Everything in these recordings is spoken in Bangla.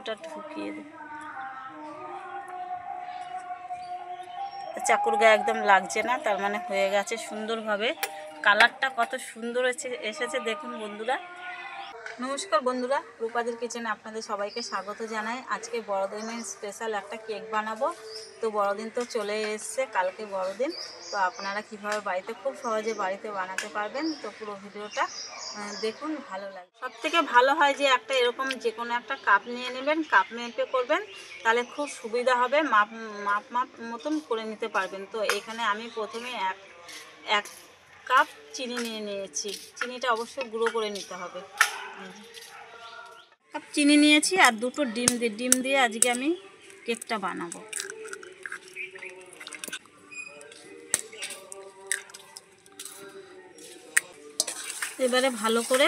চাকুটা ঢুকিয়ে দিই। চাকুর গায়ে একদম লাগছে না, তার মানে হয়ে গেছে সুন্দরভাবে। কালারটা কত সুন্দর এসেছে দেখুন বন্ধুরা। নমস্কার বন্ধুরা, রূপাদের কিচেনে আপনাদের সবাইকে স্বাগত জানাই। আজকে বড়দিনের স্পেশাল একটা কেক বানাবো। তো বড়দিন তো চলে এসছে, কালকে বড়দিন। তো আপনারা কিভাবে বাড়িতে খুব সহজে বাড়িতে বানাতে পারবেন, তো পুরো ভিডিওটা দেখুন, ভালো লাগে। সব থেকে ভালো হয় যে একটা এরকম যে কোনো একটা কাপ নিয়ে নেবেন, কাপ মেপে করবেন, তাহলে খুব সুবিধা হবে, মাপ মাপ মাপ মতন করে নিতে পারবেন। তো এখানে আমি প্রথমে এক কাপ চিনি নিয়ে নিয়েছি। চিনিটা অবশ্যই গুঁড়ো করে নিতে হবে। কাপ চিনি নিয়েছি আর দুটো ডিম দিয়ে আজকে আমি কেকটা বানাবো। এবারে ভালো করে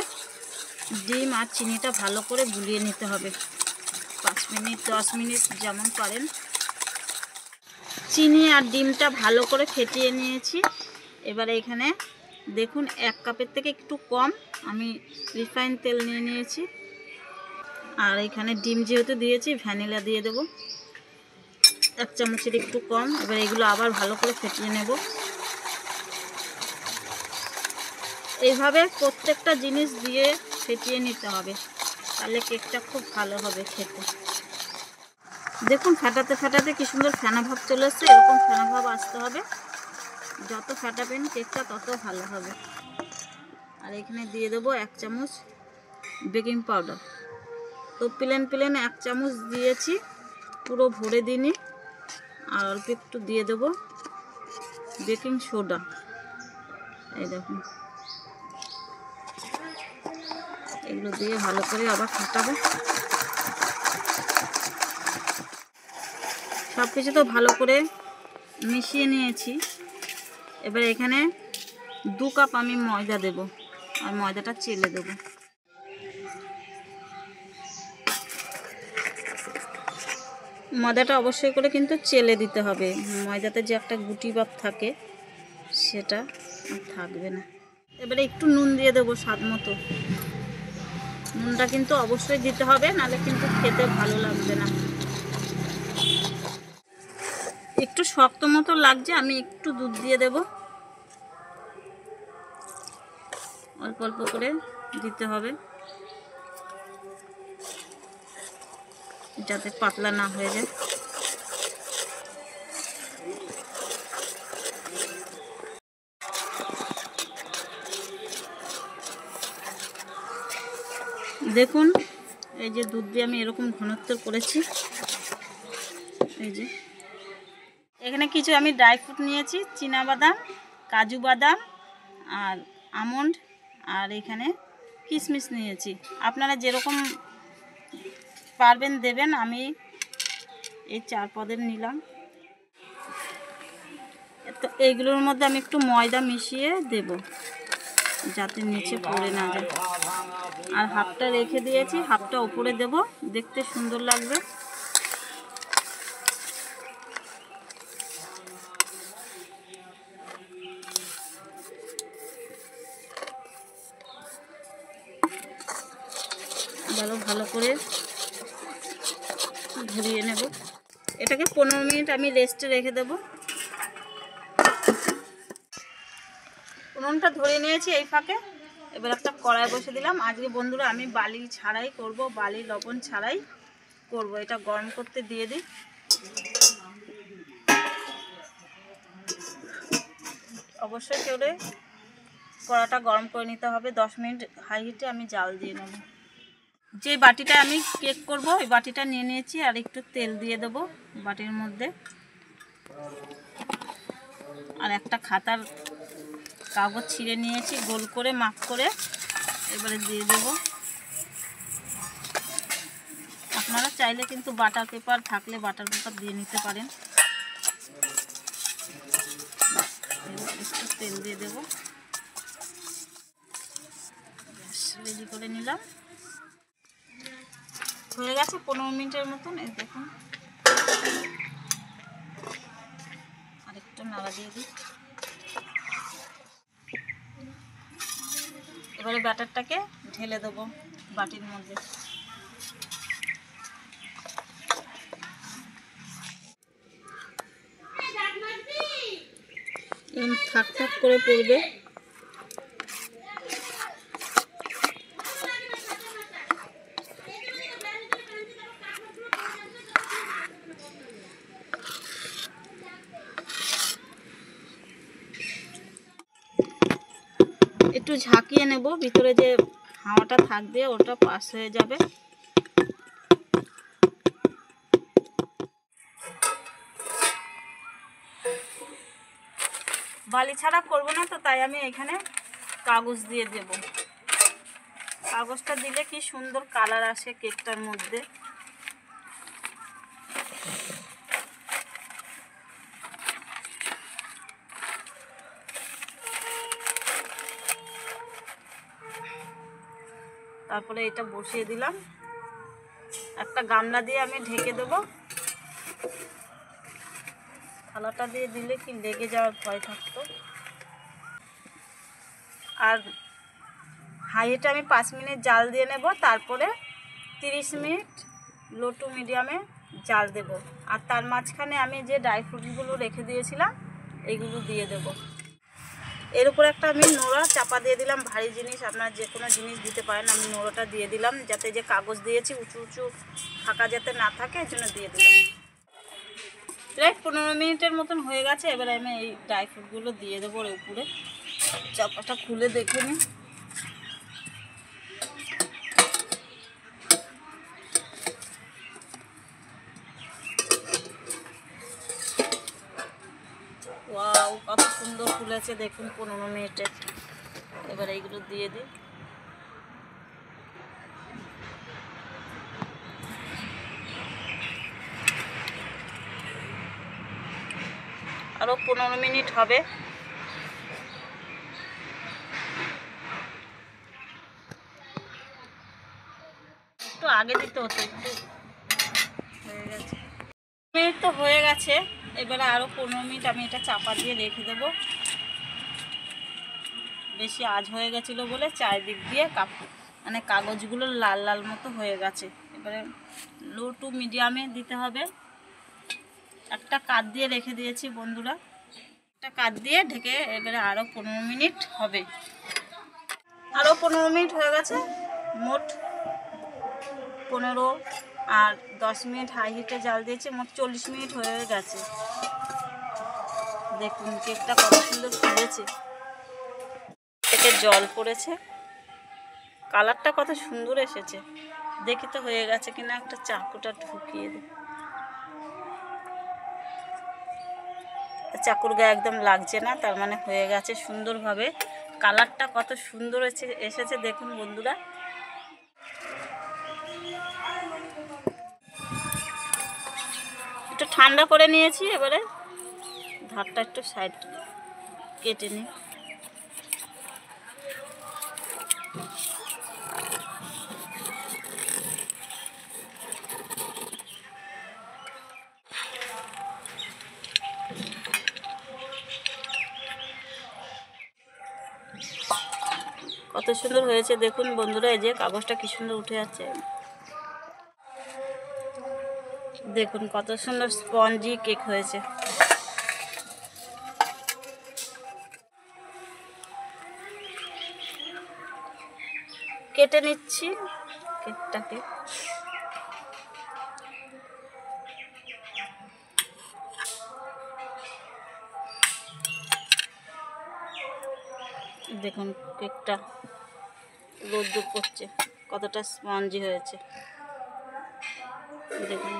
ডিম আর চিনিটা ভালো করে গুলিয়ে নিতে হবে, 5 মিনিট 10 মিনিট যেমন পারেন। চিনি আর ডিমটা ভালো করে ফেটিয়ে নিয়েছি। এবারে এখানে দেখুন 1 কাপের থেকে একটু কম আমি রিফাইন তেল নিয়ে নিয়েছি। আর এখানে ডিম যেহেতু দিয়েছি, ভ্যানিলা দিয়ে দেব 1 চামচের একটু কম। এবার এগুলো আবার ভালো করে ফেটিয়ে নেব। এইভাবে প্রত্যেকটা জিনিস দিয়ে ফেটিয়ে নিতে হবে, তাহলে কেকটা খুব ভালো হবে খেতে। দেখুন ফেটাতে ফেটাতে কি সুন্দর ফেনা ভাব চলে এসছে। এরকম ফেনা ভাব আসতে হবে, যত ফেটাবেন কেকটা তত ভালো হবে। আর এখানে দিয়ে দেবো 1 চামচ বেকিং পাউডার। তো প্লেন 1 চামচ দিয়েছি, পুরো ভরে দিইনি। আর অল্প একটু দিয়ে দেবো বেকিং সোডা। এই দেখুন, এগুলো দিয়ে ভালো করে আবার ফেটাবো। সব কিছু তো ভালো করে মিশিয়ে নিয়েছি। এবার এখানে 2 কাপ আমি ময়দা দেব, আর ময়দাটা চেলে দেব। ময়দাটা অবশ্যই করে কিন্তু চেলে দিতে হবে, ময়দাতে যে একটা গুটি ভাব থাকে সেটা থাকবে না। এবারে একটু নুন দিয়ে দেবো স্বাদ মতো। নুনটা কিন্তু অবশ্যই দিতে হবে, নাহলে কিন্তু খেতে ভালো লাগবে না। একটু শক্ত মতো লাগছে, আমি একটু দুধ দিয়ে দেব। অল্প অল্প করে দিতে হবে, যাতে পাতলা না হয়ে যায়। দেখুন এই যে দুধ দিয়ে আমি এরকম ঘনত্ব করেছি। এই যে এখানে কিছু আমি ড্রাই ফ্রুট নিয়েছি, চীনাবাদাম, কাজু বাদাম আর আমন্ড, আর এখানে কিশমিশ নিয়েছি। আপনারা যেরকম পারবেন দেবেন, আমি এই 4 পদের নিলাম। তো এইগুলোর মধ্যে আমি একটু ময়দা মিশিয়ে দেব, যাতে নিচে পড়ে না যায়। আর হাফটা রেখে দিয়েছি, হাফটা উপরে দেব, দেখতে সুন্দর লাগবে। ভালো করে ধরিয়ে নেব। এটাকে 15 মিনিট আমি রেস্টে রেখে দেব। উনুনটা ধরে নিয়েছি এই ফাঁকে। এবার একটা কড়াই বসে দিলাম। আজকে বন্ধুরা আমি বালি ছাড়াই করব, বালি লবণ ছাড়াই করব। এটা গরম করতে দিয়ে দিই। অবশ্যই করে কড়াটা গরম করে নিতে হবে। 10 মিনিট হাই হিটে আমি জাল দিয়ে নেব। যে বাটিটা আমি কেক করব ওই বাটিটা নিয়ে নিয়েছি, আর একটু তেল দিয়ে দেব বাটির মধ্যে। আর একটা খাতার কাগজ ছিঁড়ে নিয়েছি, গোল করে মাপ করে। এবারে দিয়ে দেব। আপনারা চাইলে কিন্তু বাটার পেপার থাকলে বাটার পেপার দিয়ে নিতে পারেন। একটু তেল দিয়ে দেব। রেডি করে নিলাম। হয়ে গেছে 15 মিনিটের মতন। এই দেখুন, আরেকটু নাড়া দিয়ে দিই। এবারে ব্যাটারটাকে ঢেলে দেবো বাটির মধ্যে। থাক থাক করে পড়বে। একটু ঝাঁকিয়ে নেব, ভিতরে যে হাওয়াটা থাকবে ওটা পাস হয়ে যাবে। বালি ছাড়া করব না তো, তাই আমি এখানে কাগজ দিয়ে দেব। কাগজটা দিলে কি সুন্দর কালার আসে কেকটার মধ্যে। তারপরে এটা বসিয়ে দিলাম, একটা গামলা দিয়ে আমি ঢেকে দেবো। থালাটা দিয়ে দিলে কি লেগে যাওয়ার ভয় থাকতো। আর হাইটা আমি 5 মিনিট জাল দিয়ে নেব, তারপরে 30 মিনিট লো টু মিডিয়ামে জাল দেব। আর তার মাঝখানে আমি যে ড্রাই ফ্রুটসগুলো রেখে দিয়েছিলাম এইগুলো দিয়ে দেব। এর উপরে একটা আমি নোড়া চাপা দিয়ে দিলাম, ভারী জিনিস আপনারা যে কোনো জিনিস দিতে পারেন। আমি নোড়াটা দিয়ে দিলাম যাতে যে কাগজ দিয়েছি উঁচু উঁচু ফাঁকা যাতে না থাকে, এই জন্য দিয়ে দিলাম। প্রায় 15 মিনিটের মতন হয়ে গেছে। এবারে আমি এই ড্রাই ফ্রুটগুলো দিয়ে দেবো ওর উপরে। চাপাটা খুলে দেখে নিই। ওয়াও, কত সুন্দর ফুলেছে দেখুন 15 মিনিটে। এবার এইগুলো দিয়ে দিই। আরও 15 মিনিট হবে। একটু আগে দিতে হতো, একটু হয়ে গেছে। মিনিট তো হয়ে গেছে। এবারে আরও 15 মিনিট আমি এটা চাপা দিয়ে রেখে দেবো। বেশি আঁচ হয়ে গেছিলো বলে চারিদিক দিয়ে মানে কাগজগুলো লাল লাল মতো হয়ে গেছে। এবারে লো টু মিডিয়ামে দিতে হবে। একটা কাঠ দিয়ে রেখে দিয়েছি বন্ধুরা, একটা কাঠ দিয়ে ঢেকে এবারে আরও 15 মিনিট হবে। আরও 15 মিনিট হয়ে গেছে। মোট 15 আর 10 মিনিট হাই হিটে জাল দিয়েছি, মোট 40 মিনিট হয়ে গেছে। দেখুন কেকটা কত সুন্দর ফুলেছে, থেকে জল পড়েছে, কালারটা কত সুন্দর এসেছে। দেখি তো হয়ে গেছে কিনা, একটা চাকুটা ঢুকিয়ে দিই। চাকুর গায়ে একদম লাগছে না, তার মানে হয়ে গেছে সুন্দরভাবে। কালারটা কত সুন্দর এসেছে দেখুন বন্ধুরা। একটু ঠান্ডা করে নিয়েছি, এবারে ধারটা একটু সাইড কেটে নিই। কত সুন্দর হয়েছে দেখুন বন্ধুরা। এই যে কাগজটা কি সুন্দর উঠে যাচ্ছে, দেখুন কত সুন্দর স্পঞ্জি কেক হয়েছে। কেটে নিচ্ছি কেকটাকে। দেখুন কেকটা রোদ্দুর পড়ছে, কতটা স্পঞ্জি হয়েছে দেখুন।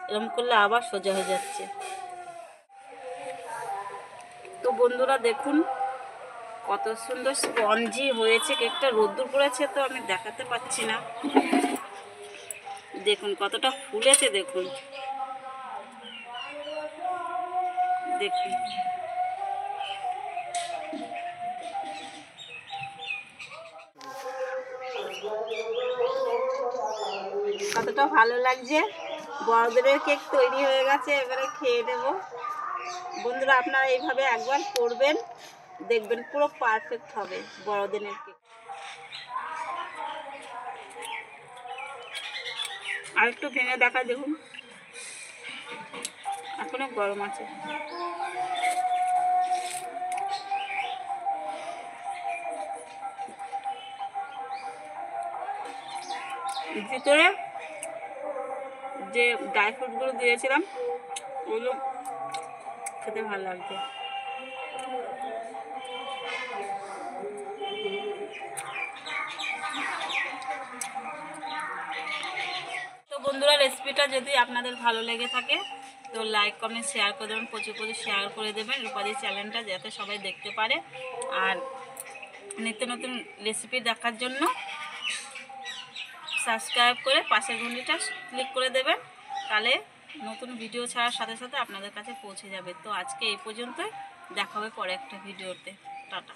এরকম করলে আবার সোজা হয়ে যাচ্ছে। তো বন্ধুরা দেখুন কত সুন্দর স্পঞ্জি হয়েছে কেকটা। রোদ্দুর পড়েছে তো আমি দেখাতে পাচ্ছি না। দেখুন কতটা ফুলেছে দেখুন, দেখুন কতটা ভালো লাগছে। বড়দের কেক তৈরি হয়ে গেছে, এবারে খেয়ে নেব। বন্ধুরা আপনারা এইভাবে একবার করবেন, দেখবেন পুরো পারফেক্ট হবে বড়দিনের কেক। আর একটু ভেঙে দেখা দেখুন, এখনো গরম আছে। ভিতরে যে ড্রাই ফ্রুটগুলো দিয়েছিলাম ওগুলো খেতে ভালো লাগছে। তো বন্ধুরা, রেসিপিটা যদি আপনাদের ভালো লেগে থাকে তো লাইক কমেন্ট শেয়ার করে দেবেন, প্রচুর শেয়ার করে দেবেন রূপাদি চ্যানেলটা, যাতে সবাই দেখতে পারে। আর নিত্য নতুন রেসিপি দেখার জন্য সাবস্ক্রাইব করে পাশের ঘন্টিটা ক্লিক করে দেবেন, তাহলে নতুন ভিডিও ছাড়ার সাথে সাথে আপনাদের কাছে পৌঁছে যাবে। তো আজকে এই পর্যন্তই, দেখা হবে পরে একটা ভিডিওতে। টাটা।